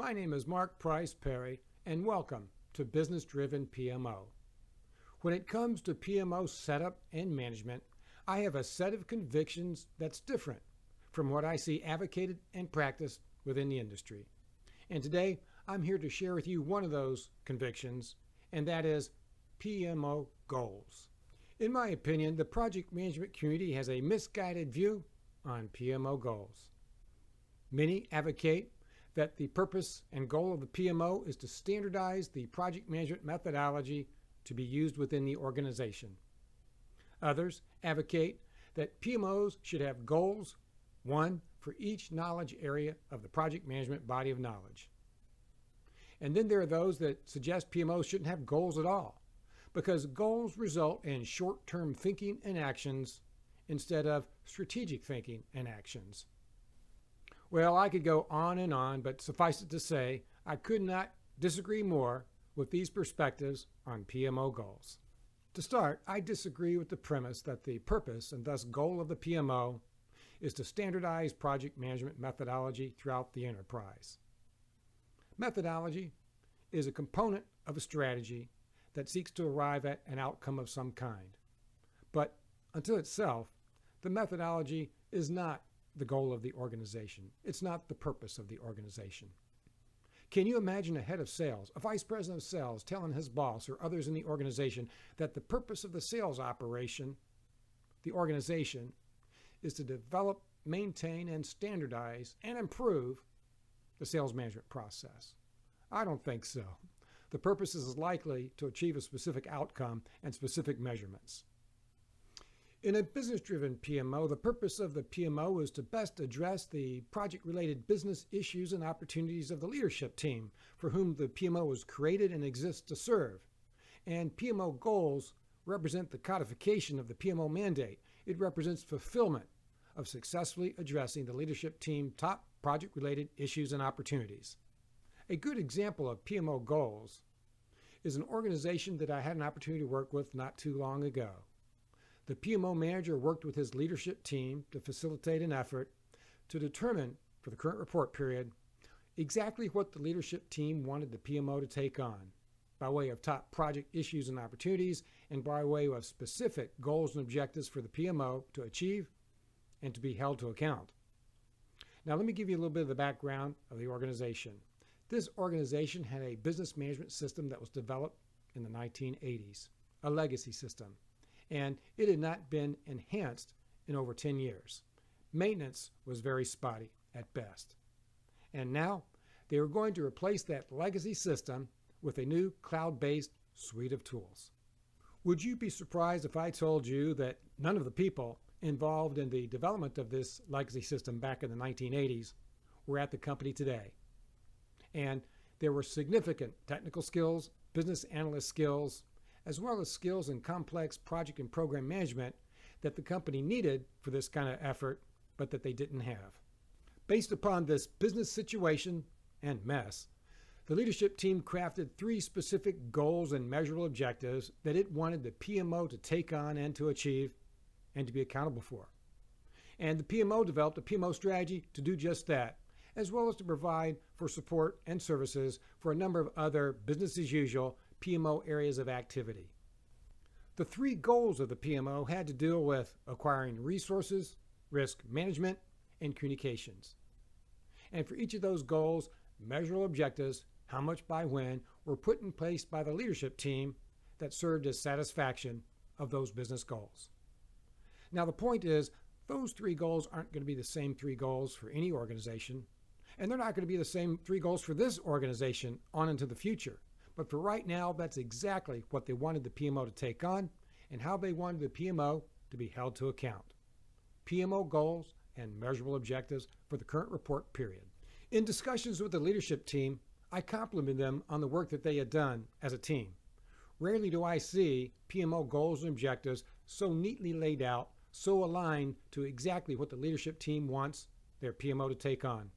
My name is Mark Price Perry, and welcome to Business Driven PMO. When it comes to PMO setup and management, I have a set of convictions that's different from what I see advocated and practiced within the industry. And today, I'm here to share with you one of those convictions, and that is PMO Goals. In my opinion, the project management community has a misguided view on PMO goals. Many advocate that the purpose and goal of the PMO is to standardize the project management methodology to be used within the organization. Others advocate that PMOs should have goals, one for each knowledge area of the project management body of knowledge. And then there are those that suggest PMOs shouldn't have goals at all, because goals result in short-term thinking and actions instead of strategic thinking and actions. Well, I could go on, but suffice it to say, I could not disagree more with these perspectives on PMO goals. To start, I disagree with the premise that the purpose and thus goal of the PMO is to standardize project management methodology throughout the enterprise. Methodology is a component of a strategy that seeks to arrive at an outcome of some kind. But until itself, the methodology is not the goal of the organization. It's not the purpose of the organization. Can you imagine a head of sales, a vice president of sales, telling his boss or others in the organization that the purpose of the sales operation, the organization, is to develop, maintain, and standardize and improve the sales management process? I don't think so. The purpose is likely to achieve a specific outcome and specific measurements. In a business-driven PMO, the purpose of the PMO is to best address the project-related business issues and opportunities of the leadership team for whom the PMO was created and exists to serve. And PMO goals represent the codification of the PMO mandate. It represents fulfillment of successfully addressing the leadership team top project-related issues and opportunities. A good example of PMO goals is an organization that I had an opportunity to work with not too long ago. The PMO manager worked with his leadership team to facilitate an effort to determine, for the current report period, exactly what the leadership team wanted the PMO to take on, by way of top project issues and opportunities, and by way of specific goals and objectives for the PMO to achieve and to be held to account. Now let me give you a little bit of the background of the organization. This organization had a business management system that was developed in the 1980s, a legacy system, and it had not been enhanced in over 10 years. Maintenance was very spotty at best. And now they were going to replace that legacy system with a new cloud-based suite of tools. Would you be surprised if I told you that none of the people involved in the development of this legacy system back in the 1980s were at the company today? And there were significant technical skills, business analyst skills, as well as skills in complex project and program management that the company needed for this kind of effort, but that they didn't have. Based upon this business situation and mess, the leadership team crafted 3 specific goals and measurable objectives that it wanted the PMO to take on and to achieve and to be accountable for. And the PMO developed a PMO strategy to do just that, as well as to provide for support and services for a number of other business as usual PMO areas of activity. The 3 goals of the PMO had to deal with acquiring resources, risk management, and communications. And for each of those goals, measurable objectives, how much by when, were put in place by the leadership team that served as satisfaction of those business goals. Now the point is, those 3 goals aren't going to be the same 3 goals for any organization, and they're not going to be the same 3 goals for this organization on into the future. But for right now, that's exactly what they wanted the PMO to take on and how they wanted the PMO to be held to account. PMO goals and measurable objectives for the current report period. In discussions with the leadership team, I complimented them on the work that they had done as a team. Rarely do I see PMO goals and objectives so neatly laid out, so aligned to exactly what the leadership team wants their PMO to take on.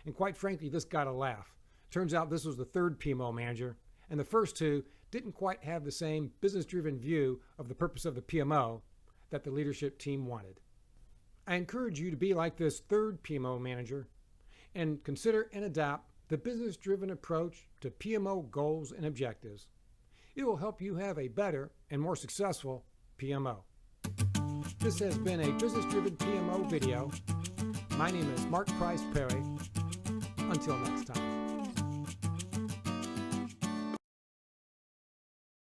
And quite frankly, this got a laugh. Turns out this was the 3rd PMO manager, and the first 2 didn't quite have the same business-driven view of the purpose of the PMO that the leadership team wanted. I encourage you to be like this 3rd PMO manager and consider and adopt the business-driven approach to PMO goals and objectives. It will help you have a better and more successful PMO. This has been a Business-Driven PMO video. My name is Mark Price Perry. Until next time.